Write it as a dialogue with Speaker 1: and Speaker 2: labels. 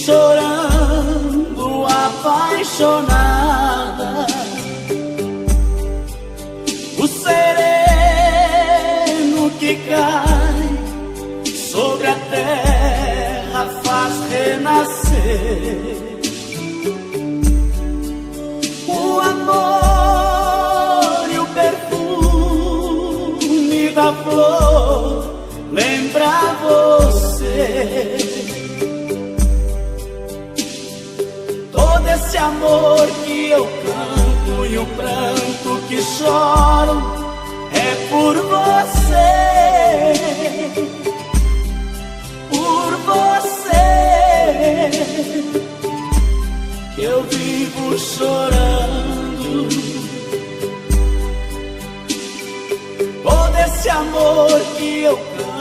Speaker 1: chorando, apaixonada. O sereno que cai sobre a terra faz renascer o amor e o perfume da flor. Lembra você, todo esse amor que eu canto e o pranto que choro é por você, por você que eu vivo chorando. Todo esse amor que eu canto